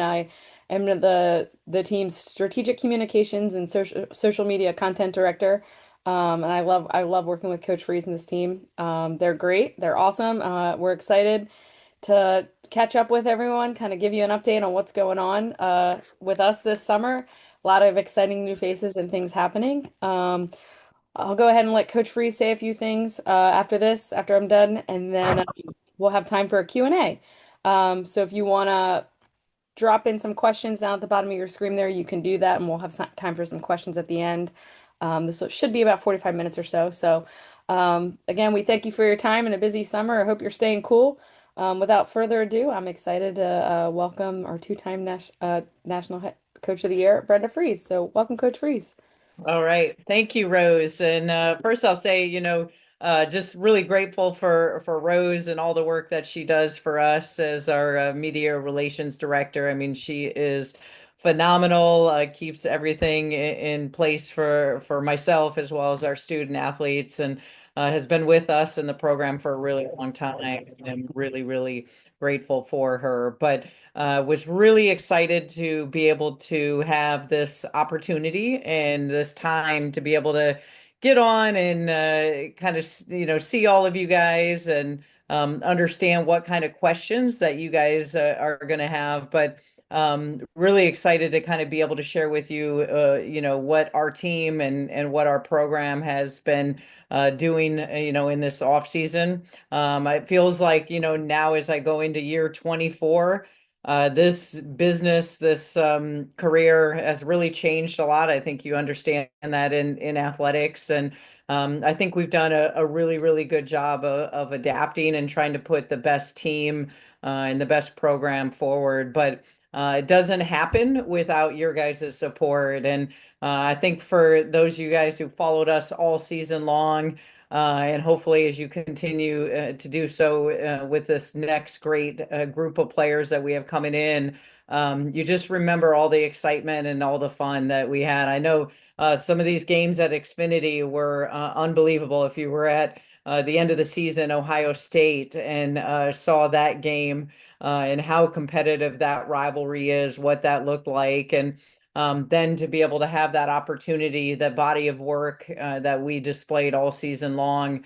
I am the team's strategic communications and social media content director. And I love working with Coach Frese and this team. They're great. They're awesome. We're excited to catch up with everyone, kind of give you an update on what's going on with us this summer. A lot of exciting new faces and things happening. I'll go ahead and let Coach Frese say a few things after this, after I'm done, and then we'll have time for a Q&A. So if you want to drop in some questions down at the bottom of your screen there, you can do that, and we'll have some time for some questions at the end. This should be about 45 minutes or so. So, again, we thank you for your time in a busy summer. I hope you're staying cool. Without further ado, I'm excited to welcome our two-time National Coach of the Year, Brenda Frese. So, welcome, Coach Frese. All right. Thank you, Rose. And first I'll say, just really grateful for Rose and all the work that she does for us as our media relations director. I mean, she is phenomenal, keeps everything in place for myself as well as our student athletes, and has been with us in the program for a really long time. I'm really, really grateful for her. But was really excited to be able to have this opportunity and this time to be able to get on and kind of see all of you guys and understand what kind of questions that you guys are going to have. But really excited to kind of be able to share with you, what our team and what our program has been doing, in this off season. It feels like, now as I go into year 24, this business, this career has really changed a lot. I think you understand that in athletics, and I think we've done a really, really good job of adapting and trying to put the best team and the best program forward. But it doesn't happen without your guys' support. And I think for those of you guys who followed us all season long, and hopefully, as you continue to do so with this next great group of players that we have coming in, you just remember all the excitement and all the fun that we had. I know some of these games at Xfinity were unbelievable. If you were at the end of the season, Ohio State, and saw that game and how competitive that rivalry is, what that looked like, and then to be able to have that opportunity, that body of work that we displayed all season long,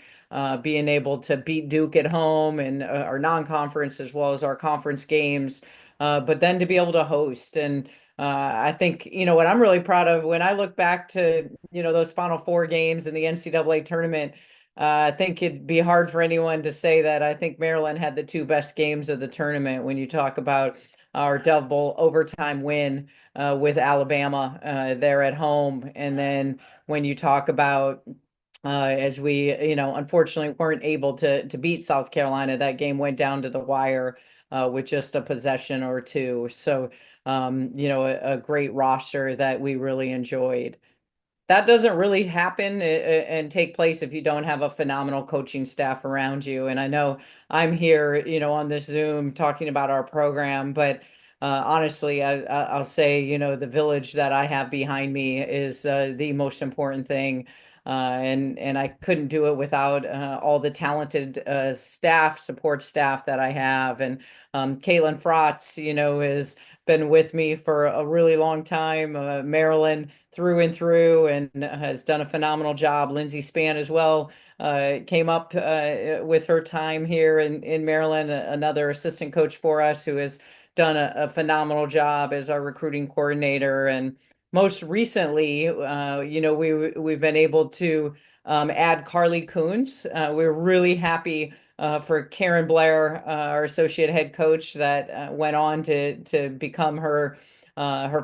being able to beat Duke at home and our non-conference as well as our conference games, but then to be able to host. And I think, what I'm really proud of when I look back to, those Final Four games in the NCAA tournament, I think it'd be hard for anyone to say that I think Maryland had the two best games of the tournament when you talk about our double overtime win with Alabama there at home. And then when you talk about as we, unfortunately weren't able to beat South Carolina, that game went down to the wire with just a possession or two. So, a great roster that we really enjoyed. That doesn't really happen and take place if you don't have a phenomenal coaching staff around you. And I know I'm here, on this Zoom talking about our program, but honestly, I'll say, the village that I have behind me is the most important thing. And I couldn't do it without all the talented support staff that I have. And Caitlin Frotz, has been with me for a really long time. Maryland through and through, and has done a phenomenal job. Lindsay Spann as well came up with her time here in Maryland, another assistant coach for us who has done a phenomenal job as our recruiting coordinator. And most recently, we've been able to add Carly Coons. We're really happy for Karen Blair, our associate head coach, that went on to become her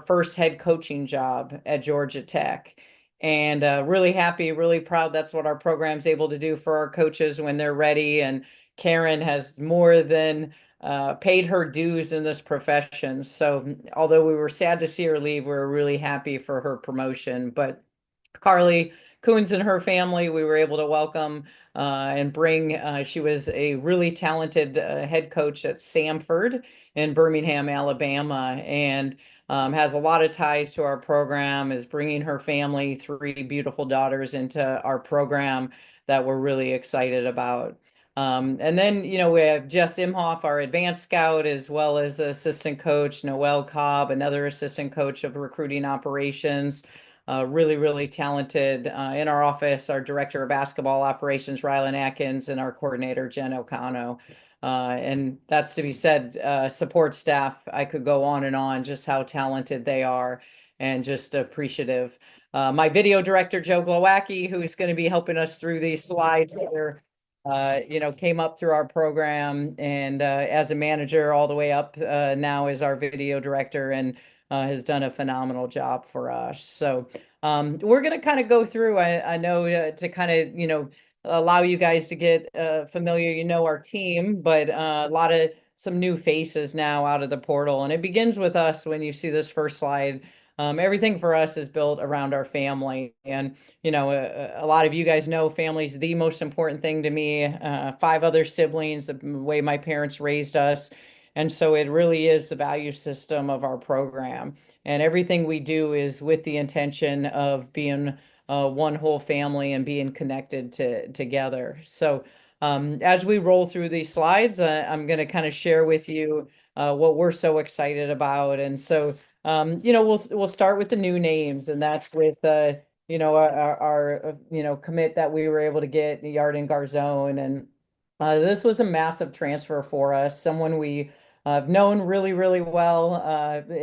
first head coaching job at Georgia Tech. And really happy, really proud. That's what our program's able to do for our coaches when they're ready. And Karen has more than paid her dues in this profession. So although we were sad to see her leave, we were really happy for her promotion. But Carly Coons and her family, we were able to welcome and bring. She was a really talented head coach at Samford in Birmingham, Alabama, and has a lot of ties to our program, is bringing her family, three beautiful daughters, into our program that we're really excited about. And then, we have Jess Imhoff, our advanced scout, as well as assistant coach Noel Cobb, another assistant coach of recruiting operations. Really, really talented. In our office, our director of basketball operations, Rylan Atkins, and our coordinator, Jen Ocano. And that's to be said, support staff, I could go on and on just how talented they are and just appreciative. My video director, Joe Glowacki, who is going to be helping us through these slides here, came up through our program and as a manager all the way up now as our video director and has done a phenomenal job for us. So we're going to kind of go through, I know to kind of, allow you guys to get familiar, our team, but a lot of some new faces now out of the portal. And it begins with us when you see this first slide. Everything for us is built around our family. And a lot of you guys know family is the most important thing to me. Five other siblings, the way my parents raised us. And so it really is the value system of our program. And everything we do is with the intention of being one whole family and being connected together. So as we roll through these slides, I'm going to kind of share with you what we're so excited about. And so we'll start with the new names, and that's with our commit that we were able to get Yarden Garzon, and this was a massive transfer for us. Someone we have known really, really well.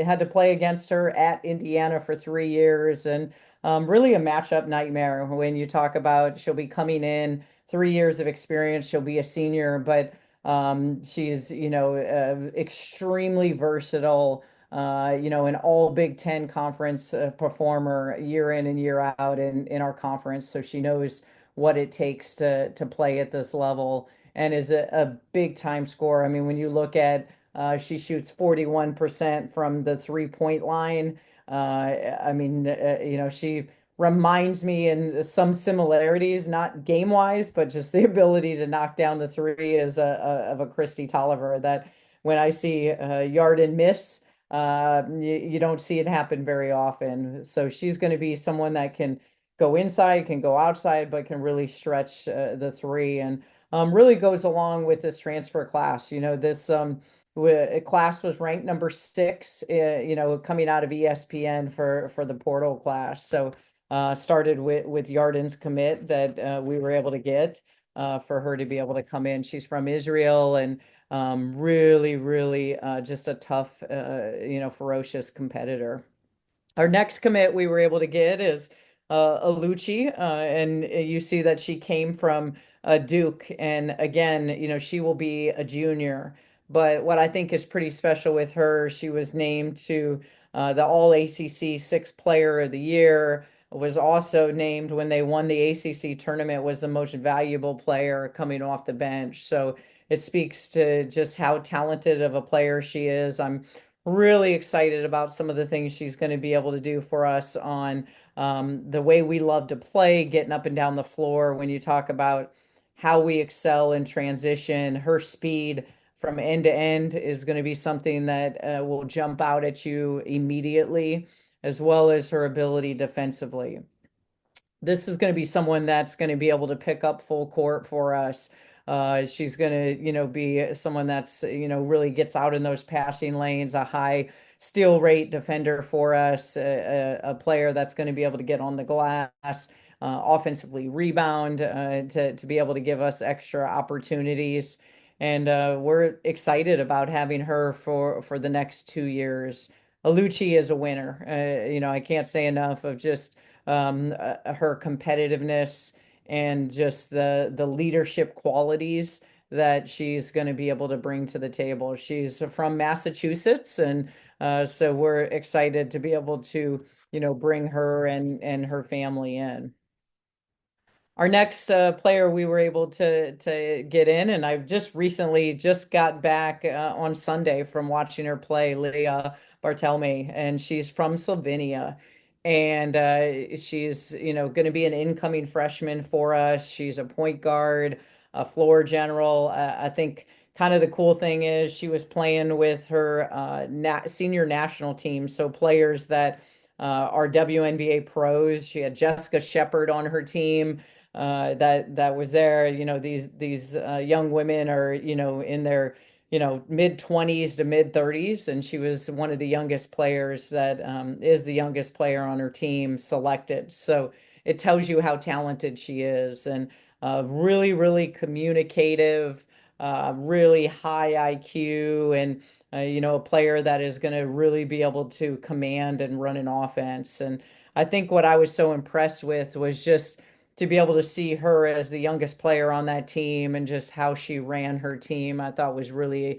Had to play against her at Indiana for 3 years, and really a matchup nightmare when you talk about she'll be coming in 3 years of experience. She'll be a senior, but she's extremely versatile, an all Big Ten conference performer year in and year out in our conference. So she knows what it takes to play at this level and is a big time scorer. I mean, when you look at she shoots 41% from the 3-point line. I mean, she reminds me in some similarities, not game wise, but just the ability to knock down the three is of a Christy Tolliver that when I see Yarden miss, you don't see it happen very often. So she's going to be someone that can go inside, can go outside, but can really stretch the three and really goes along with this transfer class. This class was ranked number 6, coming out of ESPN for the portal class. So started with Yarden's commit that we were able to get for her to be able to come in. She's from Israel and really, really just a tough, ferocious competitor. Our next commit we were able to get is Alucci, and you see that she came from Duke. And again, she will be a junior. But what I think is pretty special with her, she was named to the All ACC Sixth Player of the Year, was also named when they won the ACC tournament, was the most valuable player coming off the bench. So it speaks to just how talented of a player she is. I'm really excited about some of the things she's going to be able to do for us on the way we love to play, getting up and down the floor. When you talk about how we excel in transition, her speed from end to end is going to be something that will jump out at you immediately, as well as her ability defensively. This is going to be someone that's going to be able to pick up full court for us. She's going to, be someone that's, really gets out in those passing lanes, a high steal rate defender for us, a player that's going to be able to get on the glass, offensively rebound, to be able to give us extra opportunities. And we're excited about having her for the next 2 years. Alucci is a winner. I can't say enough of just her competitiveness and just the leadership qualities that she's going to be able to bring to the table. She's from Massachusetts, and so we're excited to be able to, bring her and her family in. Our next player we were able to get in, and I just recently just got back on Sunday from watching her play, Lydia Bartelli, and she's from Slovenia. And she's, going to be an incoming freshman for us. She's a point guard, a floor general. I think kind of the cool thing is she was playing with her senior national team, so players that are WNBA pros. She had Jessica Shepard on her team. that was there. These young women are, in their, mid 20s to mid 30s, and she was one of the youngest players that is the youngest player on her team selected. So it tells you how talented she is, and really, really communicative, really high IQ, and a player that is going to really be able to command and run an offense. And I think what I was so impressed with was just to be able to see her as the youngest player on that team and just how she ran her team, I thought was really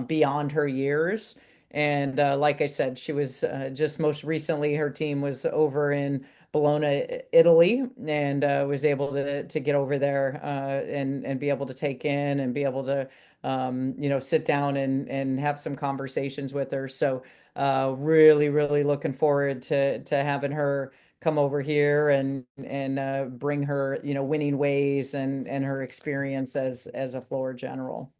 beyond her years. And like I said, she was just most recently, her team was over in Bologna, Italy, and was able to get over there and be able to take in and be able to sit down and have some conversations with her. So really, really looking forward to having her come over here and bring her, winning ways and her experience as a floor general.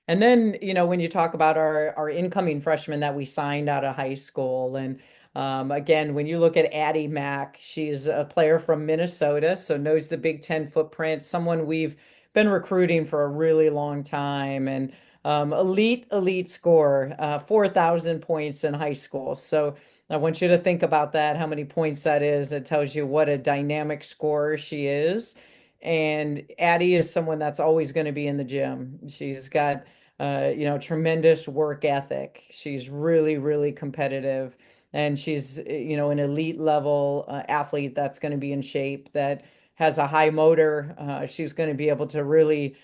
And then, when you talk about our incoming freshmen that we signed out of high school, and again, when you look at Addie Mack, she's a player from Minnesota, so knows the Big Ten footprint, someone we've been recruiting for a really long time, and elite scorer, 4,000 points in high school. So I want you to think about that, how many points that is. It tells you what a dynamic scorer she is. And Addie is someone that's always going to be in the gym. She's got tremendous work ethic. She's really, really competitive, and she's, an elite level athlete that's going to be in shape, that has a high motor. She's going to be able to really,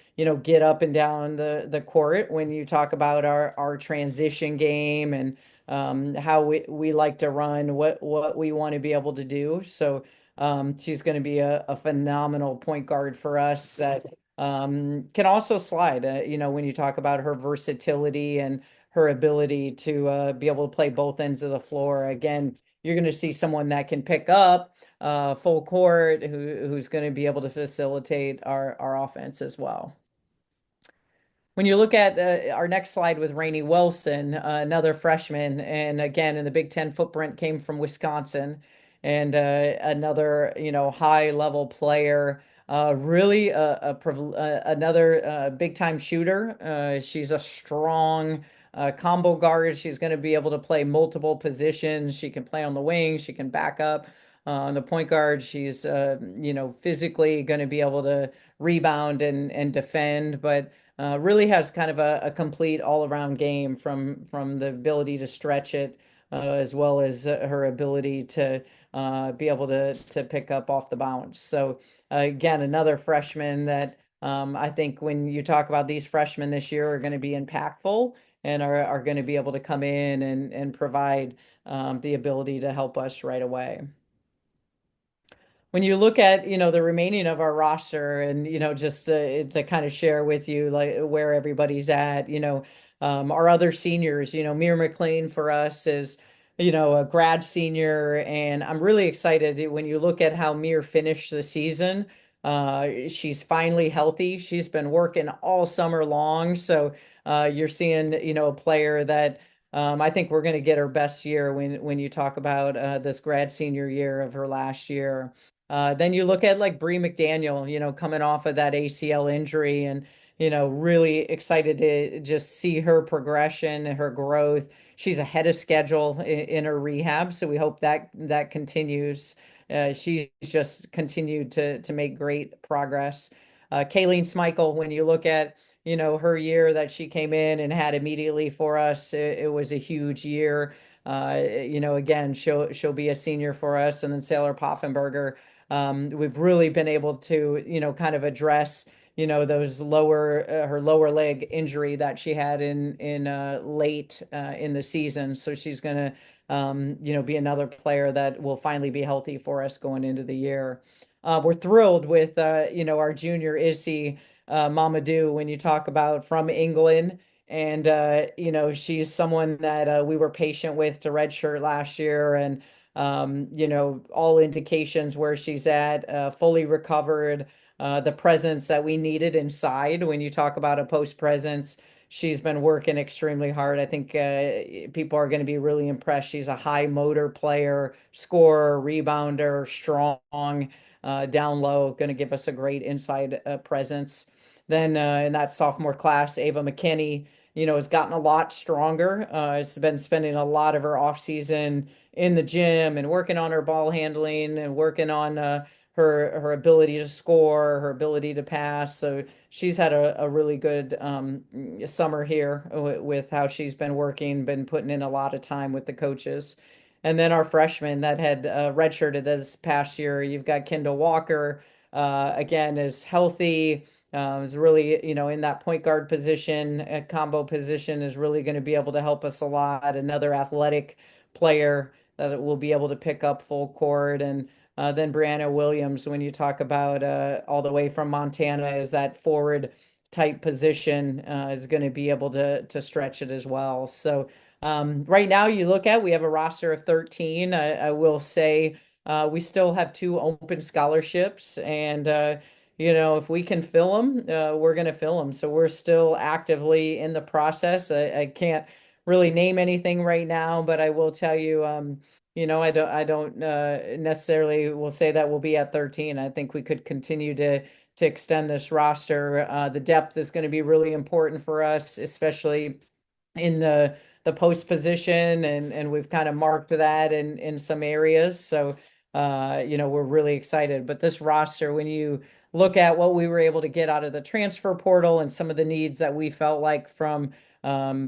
get up and down the court when you talk about our transition game and how we like to run, what we want to be able to do. So she's going to be a phenomenal point guard for us that can also slide. When you talk about her versatility and her ability to be able to play both ends of the floor, again, you're going to see someone that can pick up full court, who's going to be able to facilitate our offense as well. When you look at our next slide with Rainey Wilson, another freshman, and again in the Big Ten footprint, came from Wisconsin, and another high level player, really another big time shooter. She's a strong combo guard. She's going to be able to play multiple positions. She can play on the wing. She can back up on the point guard. She's physically going to be able to rebound and defend, but really has kind of a complete all-around game from the ability to stretch it as well as her ability to be able to pick up off the bounce. So again, another freshman that I think when you talk about these freshmen this year are going to be impactful and are going to be able to come in and provide the ability to help us right away. When you look at, the remaining of our roster and, just to kind of share with you like where everybody's at, our other seniors, Mir McLean for us is, a grad senior. And I'm really excited when you look at how Mir finished the season. She's finally healthy. She's been working all summer long. So you're seeing, a player that I think we're going to get her best year when you talk about this grad senior year of her last year. Then you look at like Bree McDaniel, coming off of that ACL injury and, really excited to just see her progression and her growth. She's ahead of schedule in her rehab, so we hope that continues. She's just continued to make great progress. Kayleen Smikle, when you look at, her year that she came in and had immediately for us, it was a huge year. Again, she'll be a senior for us, and then Sailor Poffenberger. We've really been able to, kind of address, those her lower leg injury that she had in late in the season. So she's going to, be another player that will finally be healthy for us going into the year. We're thrilled with, our junior Issy Mamadou when you talk about from England. And, she's someone that we were patient with to redshirt last year. And all indications where she's at, fully recovered, the presence that we needed inside. When you talk about a post presence, she's been working extremely hard. I think people are going to be really impressed. She's a high motor player, scorer, rebounder, strong. down low, going to give us a great inside presence. Then in that sophomore class, Ava McKinney, has gotten a lot stronger. Has been spending a lot of her off season in the gym and working on her ball handling and working on her ability to score, her ability to pass. So she's had a really good summer here with how she's been working, been putting in a lot of time with the coaches. And then our freshman that had redshirted this past year, you've got Kendall Walker, again, is healthy, is really, in that point guard position, a combo position is really going to be able to help us a lot. Another athletic player that will be able to pick up full court. And then Brianna Williams, when you talk about all the way from Montana, is that forward type position, is going to be able to stretch it as well. So right now, you look at we have a roster of 13. I will say we still have two open scholarships, and if we can fill them, we're going to fill them. So we're still actively in the process. I can't really name anything right now, but I will tell you, I don't necessarily will say that we'll be at 13. I think we could continue to extend this roster. The depth is going to be really important for us, especially in the post position, and we've kind of marked that in some areas. So we're really excited. But this roster, when you look at what we were able to get out of the transfer portal and some of the needs that we felt like from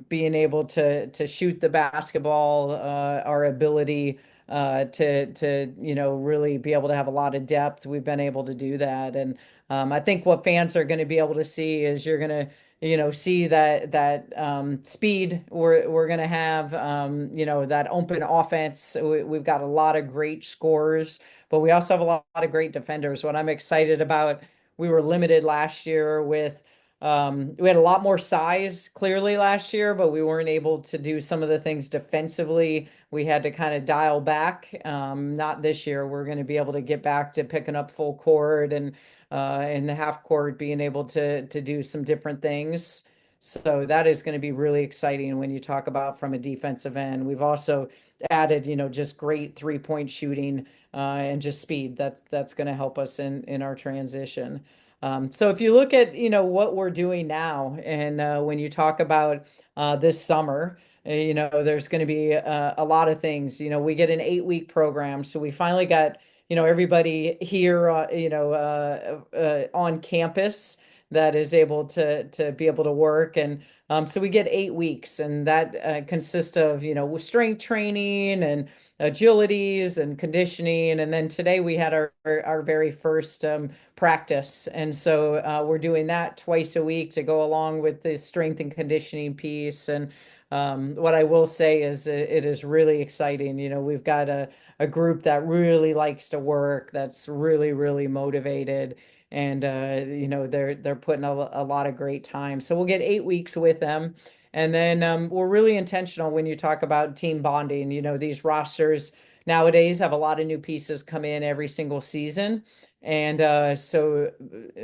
being able to shoot the basketball, our ability to really be able to have a lot of depth, we've been able to do that. And I think what fans are going to be able to see is you're going to see that speed we're going to have, that open offense. We've got a lot of great scorers, but we also have a lot of great defenders. What I'm excited about, we were limited last year with, we had a lot more size clearly last year, but we weren't able to do some of the things defensively. We had to kind of dial back. Not this year. We're going to be able to get back to picking up full court and in the half court, being able to do some different things. So that is going to be really exciting when you talk about from a defensive end. We've also added, just great 3-point shooting and just speed. That's going to help us in our transition. So if you look at, what we're doing now, and when you talk about this summer, there's going to be a lot of things. We get an 8-week program, so we finally got everybody here, on campus that is able to be able to work. And so we get 8 weeks, and that consists of, strength training and agilities and conditioning. And then today we had our very first practice. And so we're doing that twice a week to go along with the strength and conditioning piece. And what I will say is it is really exciting. We've got a group that really likes to work, that's really, really motivated. And they're putting a lot of great time. So we'll get 8 weeks with them. And then we're really intentional when you talk about team bonding. These rosters nowadays have a lot of new pieces come in every single season. And so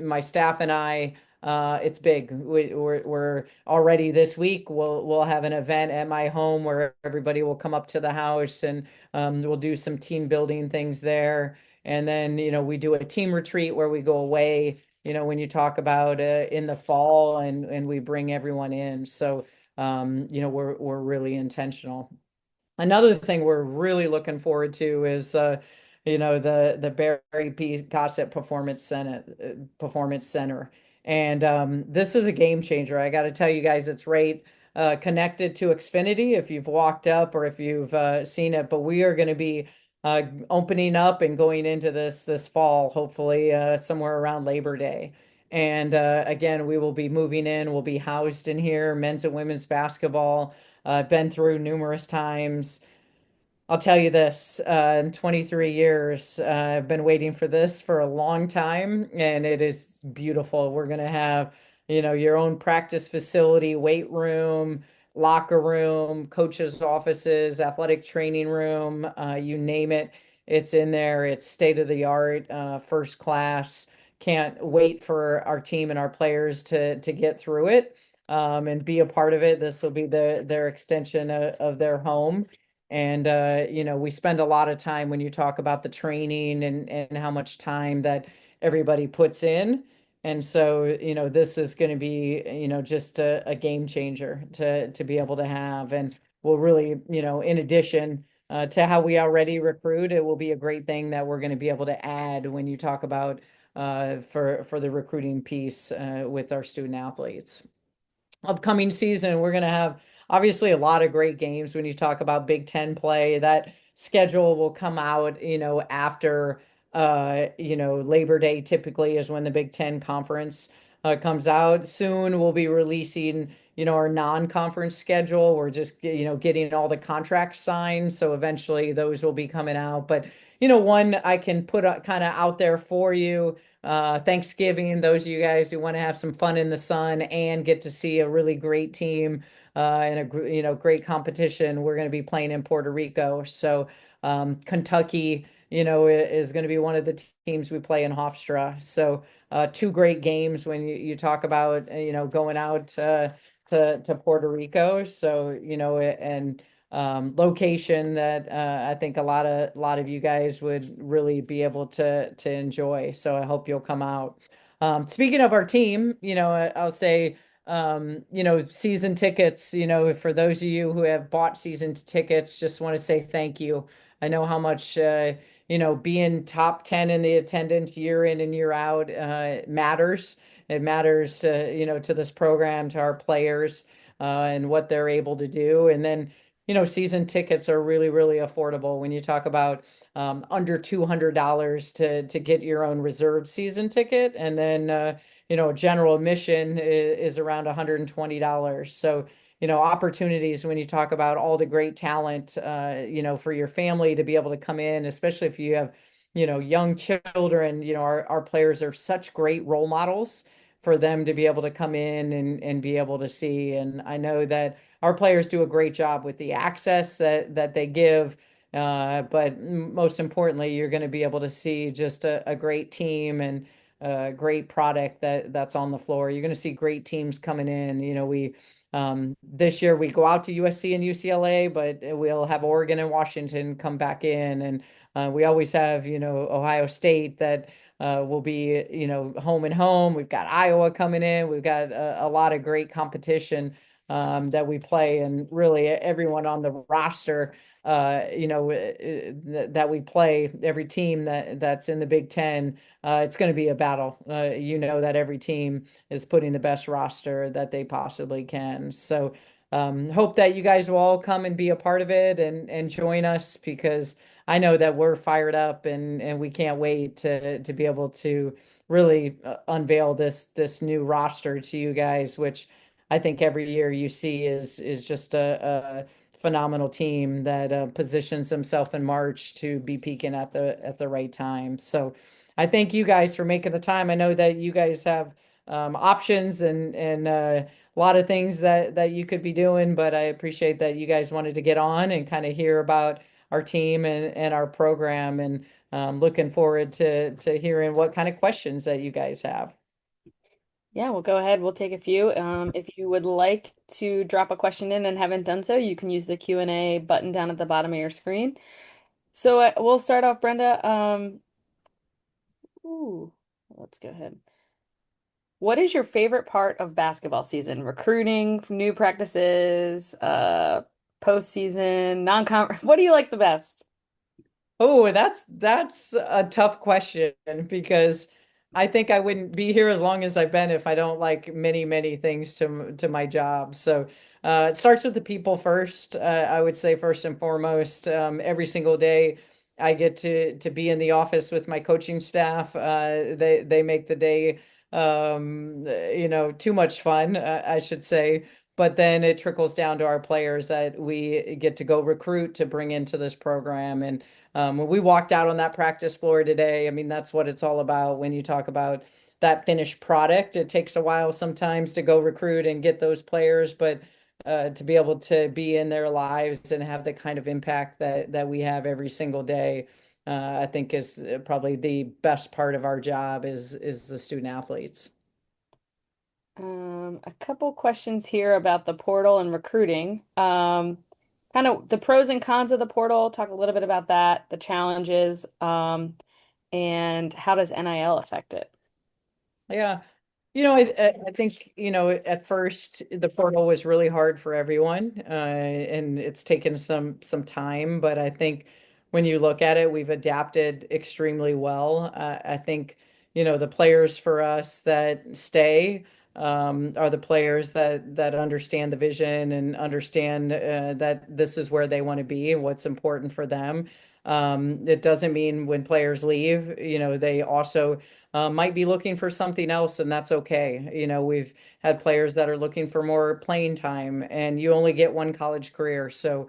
my staff and I, it's big. We're already this week. We'll have an event at my home where everybody will come up to the house, and we'll do some team building things there. And then we do a team retreat where we go away. When you talk about in the fall, and we bring everyone in. So we're really intentional. Another thing we're really looking forward to is the Barry P. Gossett Performance Center. And this is a game changer. I got to tell you guys, it's right connected to Xfinity if you've walked up or if you've seen it. But we are going to be opening up and going into this fall, hopefully somewhere around Labor Day. And again, we will be moving in. We'll be housed in here, men's and women's basketball. Been through numerous times. I'll tell you this, in 23 years, I've been waiting for this for a long time, and it is beautiful. We're going to have, your own practice facility, weight room, locker room, coaches' offices, athletic training room, you name it. It's in there. It's state of the art, first class. Can't wait for our team and our players to get through it, and be a part of it. This will be their extension of their home. And we spend a lot of time when you talk about the training and how much time that everybody puts in. And so, this is going to be, just a game changer to be able to have. And will really, in addition to how we already recruit, it will be a great thing that we're going to be able to add when you talk about for the recruiting piece with our student athletes. Upcoming season, we're going to have obviously a lot of great games when you talk about Big Ten play. That schedule will come out, after, Labor Day typically is when the Big Ten conference comes out. Soon we'll be releasing, our non-conference schedule. We're just, getting all the contracts signed. So eventually those will be coming out. But, one I can put kind of out there for you Thanksgiving, those of you guys who want to have some fun in the sun and get to see a really great team and great competition. We're going to be playing in Puerto Rico. So Kentucky, is going to be one of the teams we play in Hofstra. So two great games when you talk about going out to Puerto Rico. So and location that I think a lot of you guys would really be able to enjoy. So I hope you'll come out. Speaking of our team, I'll say season tickets, for those of you who have bought season tickets, just want to say thank you. I know how much being top 10 in the attendance year in and year out matters. It matters to this program, to our players, and what they're able to do. And then season tickets are really, really affordable when you talk about under $200 to get your own reserved season ticket. And then, general admission is around $120. So, opportunities when you talk about all the great talent, for your family to be able to come in, especially if you have, young children, our players are such great role models for them to be able to come in and be able to see. And I know that our players do a great job with the access that they give. But most importantly, you're going to be able to see just a great team and a great product that's on the floor. You're going to see great teams coming in. We this year we go out to USC and UCLA, but we'll have Oregon and Washington come back in, and we always have Ohio State that will be home and home. We've got Iowa coming in. We've got a lot of great competition that we play, and really everyone on the roster, that we play, every team that's in the Big Ten, it's going to be a battle. That every team is putting the best roster that they possibly can. So hope that you guys will all come and be a part of it and join us, because I know that we're fired up and we can't wait to be able to really unveil this new roster to you guys, which I think every year you see is just a phenomenal team that positions themselves in March to be peaking at the right time. So I thank you guys for making the time. I know that you guys have options and a lot of things that you could be doing, but I appreciate that you guys wanted to get on and kind of hear about our team and our program, and looking forward to hearing what kind of questions that you guys have. Yeah, we'll go ahead. We'll take a few. If you would like to drop a question in and haven't done so, you can use the Q&A button down at the bottom of your screen. So we'll start off, Brenda. Ooh, let's go ahead. What is your favorite part of basketball season? Recruiting, new practices, postseason, non-con. What do you like the best? Oh, that's a tough question, because I think I wouldn't be here as long as I've been if I don't like many, many things to my job. So it starts with the people first. I would say first and foremost, every single day I get to be in the office with my coaching staff. They make the day too much fun, I should say. But then it trickles down to our players that we get to go recruit to bring into this program. And when we walked out on that practice floor today, I mean, that's what it's all about. When you talk about that finished product, it takes a while sometimes to go recruit and get those players, but to be able to be in their lives and have the kind of impact that we have every single day, I think is probably the best part of our job is the student athletes. A couple questions here about the portal and recruiting. kind of the pros and cons of the portal. Talk a little bit about that, the challenges, and how does NIL affect it? Yeah. I think, at first the portal was really hard for everyone, and it's taken some time, but I think when you look at it, we've adapted extremely well. I think, the players for us that stay, are the players that understand the vision and understand that this is where they want to be and what's important for them. It doesn't mean when players leave, they also might be looking for something else, and that's okay. We've had players that are looking for more playing time, and you only get one college career, so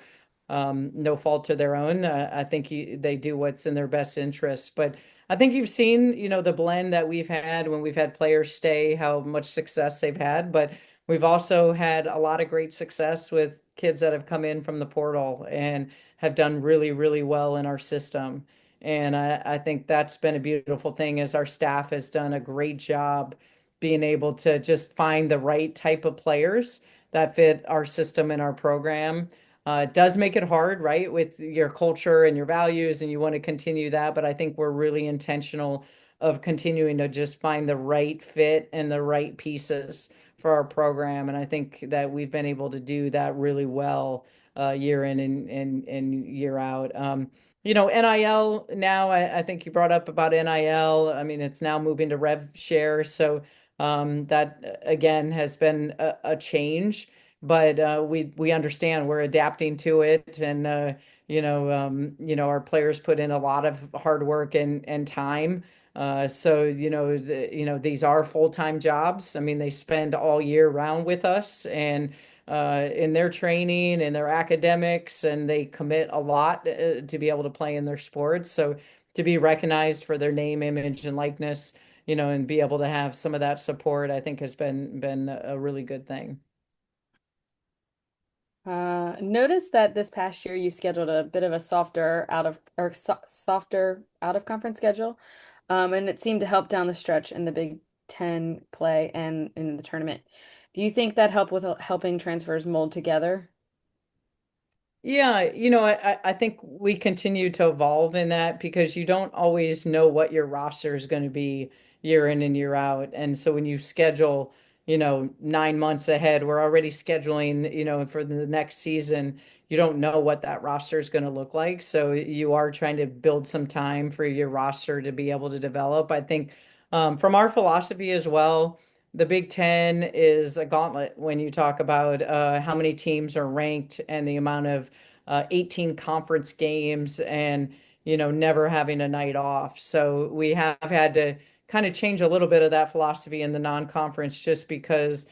no fault to their own. I think they do what's in their best interest. But I think you've seen, the blend that we've had when we've had players stay, how much success they've had. But we've also had a lot of great success with kids that have come in from the portal and have done really, really well in our system. And I think that's been a beautiful thing is our staff has done a great job being able to just find the right type of players that fit our system and our program. It does make it hard, right, with your culture and your values, and you want to continue that. But I think we're really intentional of continuing to just find the right fit and the right pieces for our program. And I think that we've been able to do that really well year in and year out. NIL now, I think you brought up about NIL. I mean, it's now moving to rev share. So that again has been a change, but we understand we're adapting to it. And our players put in a lot of hard work and time. So these are full-time jobs. I mean, they spend all year round with us, and in their training and their academics, and they commit a lot to be able to play in their sports. So to be recognized for their name, image, and likeness, and be able to have some of that support, I think has been a really good thing. Notice that this past year you scheduled a bit of a softer softer out of conference schedule, and it seemed to help down the stretch in the Big Ten play and in the tournament. Do you think that helped with helping transfers mold together? Yeah, I think we continue to evolve in that because you don't always know what your roster is going to be year in and year out. And so when you schedule, 9 months ahead, we're already scheduling, for the next season. You don't know what that roster is going to look like. So you are trying to build some time for your roster to be able to develop. I think from our philosophy as well, the Big Ten is a gauntlet when you talk about how many teams are ranked and the amount of 18 conference games and, never having a night off. So we have had to kind of change a little bit of that philosophy in the non-conference just because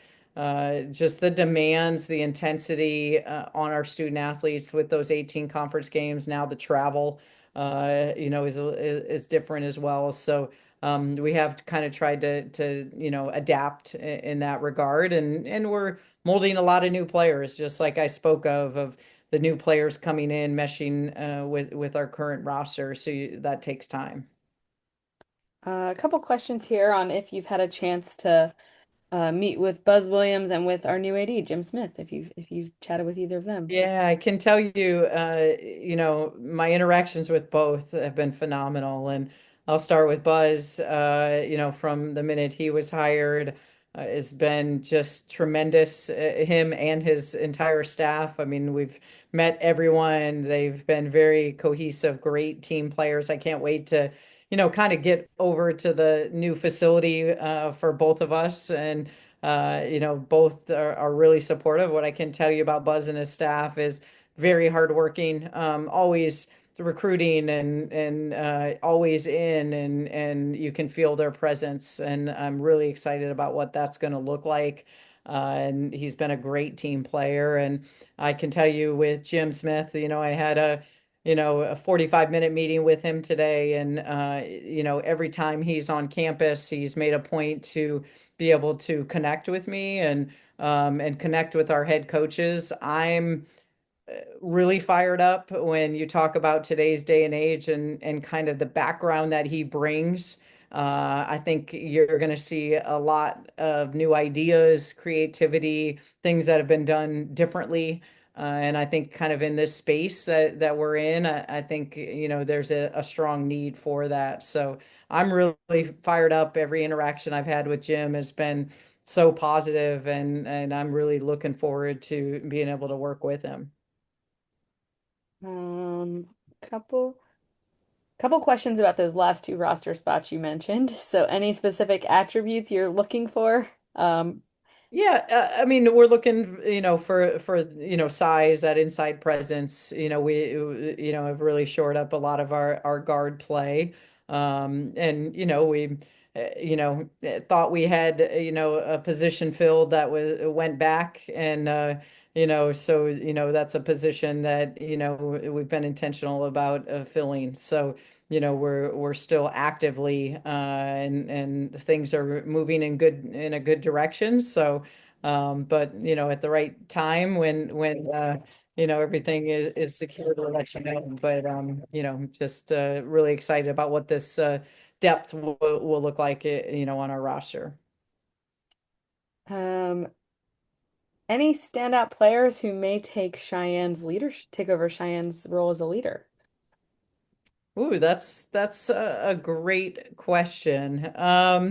just the demands, the intensity on our student athletes with those 18 conference games. Now the travel, is different as well. So we have kind of tried to adapt in that regard, and we're molding a lot of new players, just like I spoke of the new players coming in, meshing with our current roster. So that takes time. A couple questions here on if you've had a chance to meet with Buzz Williams and with our new AD, Jim Smith, if you've chatted with either of them. Yeah, I can tell you, my interactions with both have been phenomenal. And I'll start with Buzz, from the minute he was hired, has been just tremendous. Him and his entire staff. I mean, we've met everyone. They've been very cohesive, great team players. I can't wait to, kind of get over to the new facility for both of us. And both are really supportive. What I can tell you about Buzz and his staff is very hardworking, always recruiting and always in, and you can feel their presence. And I'm really excited about what that's going to look like. And he's been a great team player. And I can tell you with Jim Smith, I had a 45-minute meeting with him today. And, every time he's on campus, he's made a point to be able to connect with me and connect with our head coaches. I'm really fired up when you talk about today's day and age and kind of the background that he brings. I think you're going to see a lot of new ideas, creativity, things that have been done differently And I think kind of in this space that we're in, I think, there's a strong need for that. So I'm really fired up. Every interaction I've had with Jim has been so positive, and I'm really looking forward to being able to work with him. Um, couple couple questions about those last two roster spots you mentioned. So any specific attributes you're looking for? Yeah, I mean, we're looking, for size, that inside presence. Have really shored up a lot of our guard play. And we, thought we had, a position filled that went back, and so that's a position that we've been intentional about filling. So we're still actively, and things are moving in a good direction. So, but at the right time, when everything is secure, we'll let you know. But just really excited about what this depth will look like, on our roster. Um, any standout players who may take over Cheyenne's role as a leader? Ooh, that's a great question. I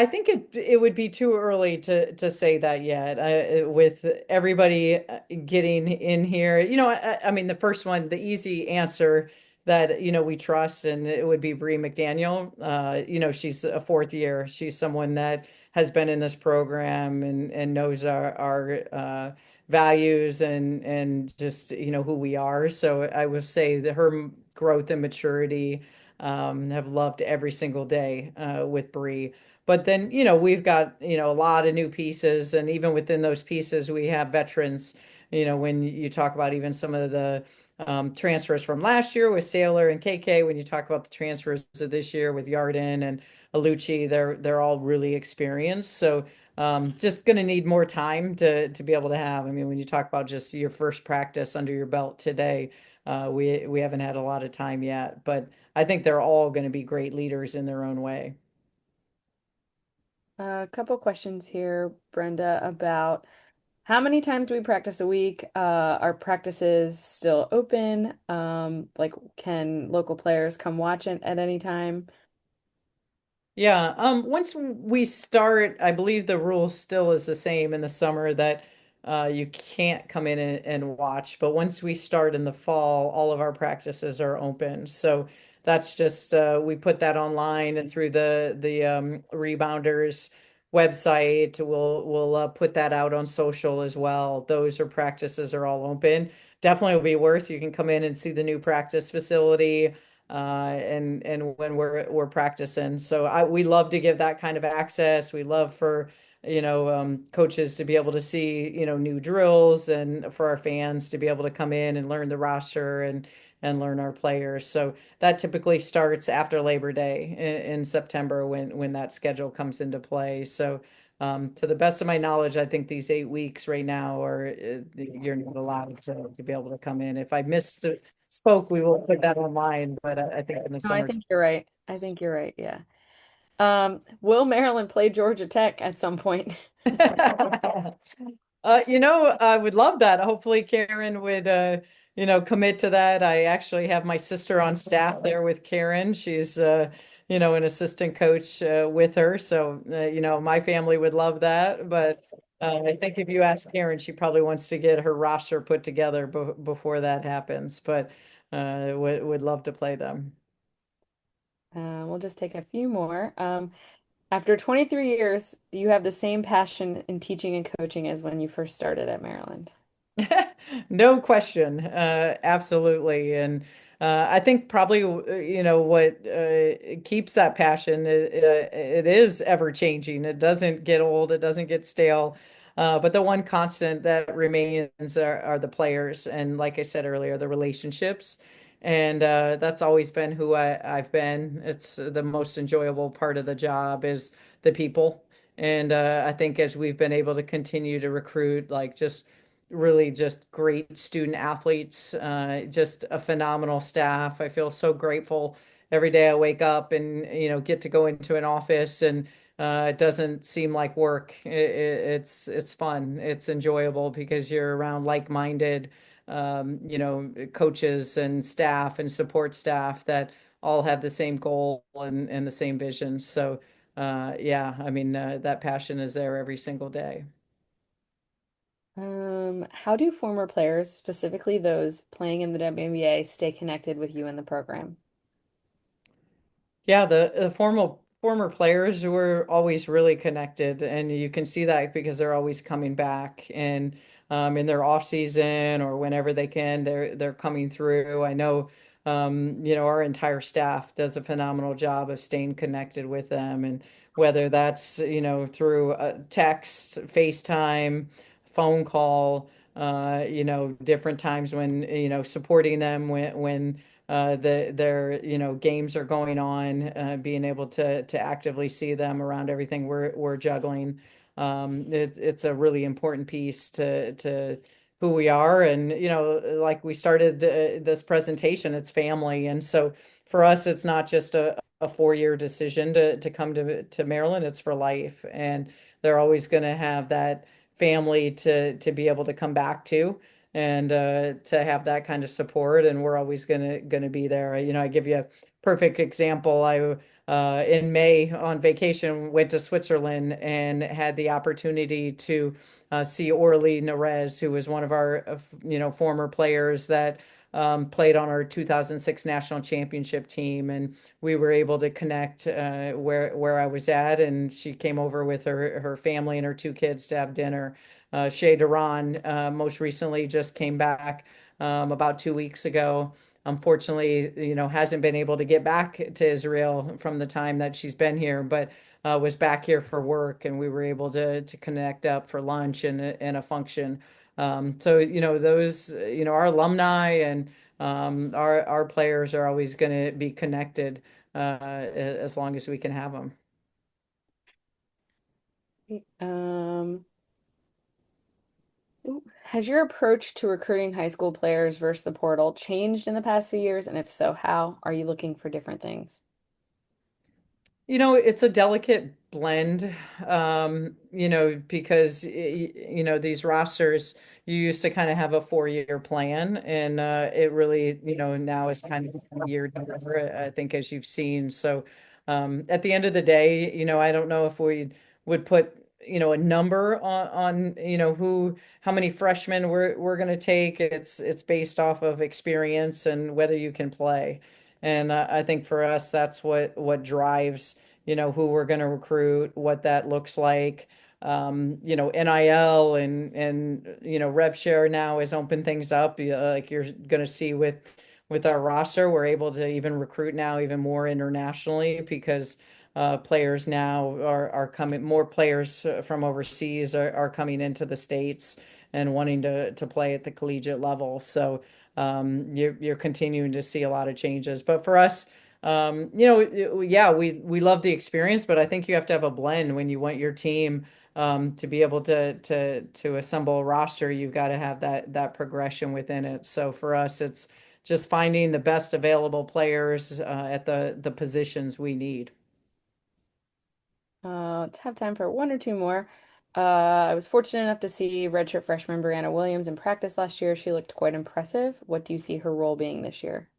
think it would be too early to say that yet. With everybody getting in here, I mean, the first one, the easy answer that we trust, and it would be Bree McDaniel. She's a fourth year. She's someone that has been in this program and knows our values and just who we are. So I would say that her growth and maturity, have loved every single day with Bree. But then, we've got, a lot of new pieces. And even within those pieces, we have veterans. When you talk about even some of the transfers from last year with Sailor and KK, when you talk about the transfers of this year with Yarden and Alucci, they're all really experienced. So just going to need more time to be able to have. I mean, when you talk about just your first practice under your belt today, we haven't had a lot of time yet, but I think they're all going to be great leaders in their own way. A couple questions here, Brenda, about how many times do we practice a week? Are practices still open? Like, can local players come watch it at any time? Yeah, once we start, I believe the rule still is the same in the summer that you can't come in and watch. But once we start in the fall, all of our practices are open. So that's just we put that online and through the Rebounders website. We'll put that out on social as well. Those are practices are all open. Definitely will be worth. You can come in and see the new practice facility, and when we're practicing. So we love to give that kind of access. We love for coaches to be able to see new drills, and for our fans to be able to come in and learn the roster and learn our players. So that typically starts after Labor Day in September when that schedule comes into play. So to the best of my knowledge, I think these 8 weeks right now are you're not allowed to be able to come in. If I missed spoke, we will put that online, but I think in the No, I summertime. think you're right. I think you're right. Yeah. Will Maryland play Georgia Tech at some point? I would love that. Hopefully Karen would, commit to that. I actually have my sister on staff there with Karen. She's, an assistant coach with her. So, my family would love that. But I think if you ask Karen, she probably wants to get her roster put together before that happens. But would love to play them. We'll just take a few more. After 23 years, do you have the same passion in teaching and coaching as when you first started at Maryland? No question. Absolutely. And I think probably, what keeps that passion, it is ever changing. It doesn't get old, it doesn't get stale. But the one constant that remains are the players. And like I said earlier, the relationships. And that's always been who I've been. It's the most enjoyable part of the job is the people. And I think as we've been able to continue to recruit, like just really just great student athletes, just a phenomenal staff. I feel so grateful every day I wake up and get to go into an office and It doesn't seem like work. It's fun. It's enjoyable because you're around like-minded, coaches and staff and support staff that all have the same goal and the same vision. So, yeah, I mean, that passion is there every single day. How do former players, specifically those playing in the WNBA, stay connected with you in the program? Yeah, the former players were always really connected, and you can see that because they're always coming back and in their off season or whenever they can, they're coming through. I know our entire staff does a phenomenal job of staying connected with them, and whether that's through text, FaceTime, phone call, different times when supporting them when their games are going on, being able to actively see them around everything we're juggling. It's a really important piece to who we are, and like we started this presentation, it's family, and so for us, it's not just a 4-year decision to come to Maryland. It's for life, and they're always going to have that family to be able to come back to and to have that kind of support, and we're always gonna be there. I give you a perfect example. I in May on vacation went to Switzerland and had the opportunity to see Orly Nerez, who was one of our former players that played on our 2006 national championship team, and we were able to connect where I was at, and she came over with her family and her 2 kids to have dinner. Shea Duran most recently just came back about 2 weeks ago. Unfortunately, hasn't been able to get back to Israel from the time that she's been here, but was back here for work, and we were able to connect up for lunch and a function. So those our alumni and our players are always going to be connected as long as we can have them. Um, has your approach to recruiting high school players versus the portal changed in the past few years? And if so, how? Are you looking for different things? It's a delicate blend, because these rosters, you used to kind of have a 4-year plan, and it really, now is kind of a year to year, I think, as you've seen. So, at the end of the day, I don't know if we would put, a number on, how many freshmen we're going to take. It's based off of experience and whether you can play. And I think for us, that's what drives, who we're going to recruit, what that looks like. NIL and rev share now has opened things up. Like you're going to see with our roster, we're able to even recruit now even more internationally because players now are coming, more players from overseas are coming into the States and wanting to play at the collegiate level. So you're continuing to see a lot of changes. But for us, yeah, we love the experience, but I think you have to have a blend when you want your team to be able to assemble a roster. You've got to have that progression within it. So for us, it's just finding the best available players at the positions we need. Let's have time for one or two more. I was fortunate enough to see redshirt freshman Brianna Williams in practice last year. She looked quite impressive. What do you see her role being this year?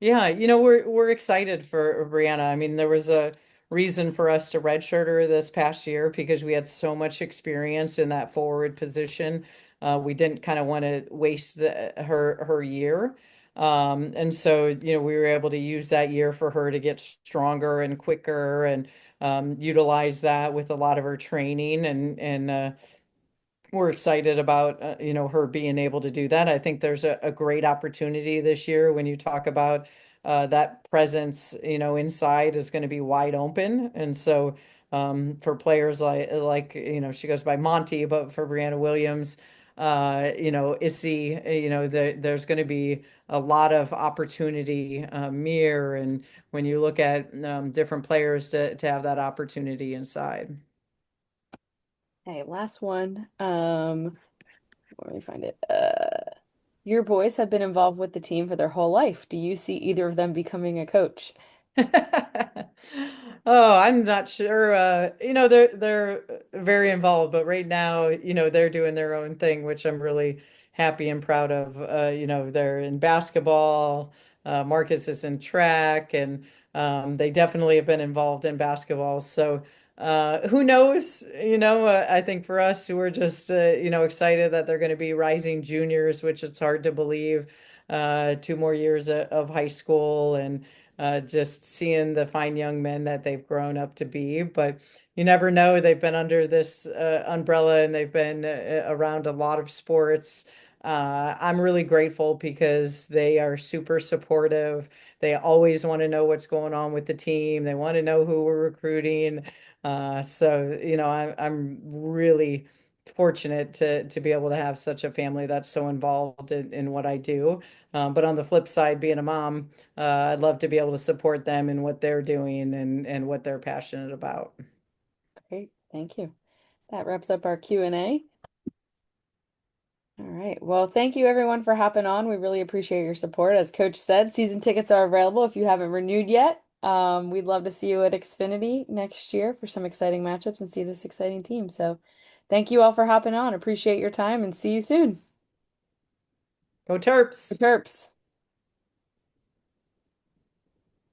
Yeah, we're excited for Brianna. I mean, there was a reason for us to redshirt her this past year because we had so much experience in that forward position. We didn't kind of want to waste her year. And so, we were able to use that year for her to get stronger and quicker and utilize that with a lot of her training and we're excited about her being able to do that. I think there's a great opportunity this year when you talk about that presence, inside is going to be wide open. And so for players like she goes by Monty, but for Brianna Williams, Issy, there's going to be a lot of opportunity, Mir, and when you look at different players to have that opportunity inside. Hey, last one. Let me find it. Your boys have been involved with the team for their whole life. Do you see either of them becoming a coach? Oh, I'm not sure. They're very involved, but right now, they're doing their own thing, which I'm really happy and proud of. They're in basketball. Marcus is in track, and they definitely have been involved in basketball. So, who knows? I think for us, we're just excited that they're going to be rising juniors, which it's hard to believe. 2 more years of high school and just seeing the fine young men that they've grown up to be. But you never know. They've been under this umbrella and they've been around a lot of sports. I'm really grateful because they are super supportive. They always want to know what's going on with the team. They want to know who we're recruiting. I'm really fortunate to be able to have such a family that's so involved in what I do. But on the flip side, being a mom, I'd love to be able to support them in what they're doing and what they're passionate about. Great, thank you. That wraps up our Q&A. All right. Well, thank you everyone for hopping on. We really appreciate your support. As Coach said, season tickets are available if you haven't renewed yet. We'd love to see you at Xfinity next year for some exciting matchups and see this exciting team. So thank you all for hopping on. Appreciate your time and see you soon. Go Terps! Terps.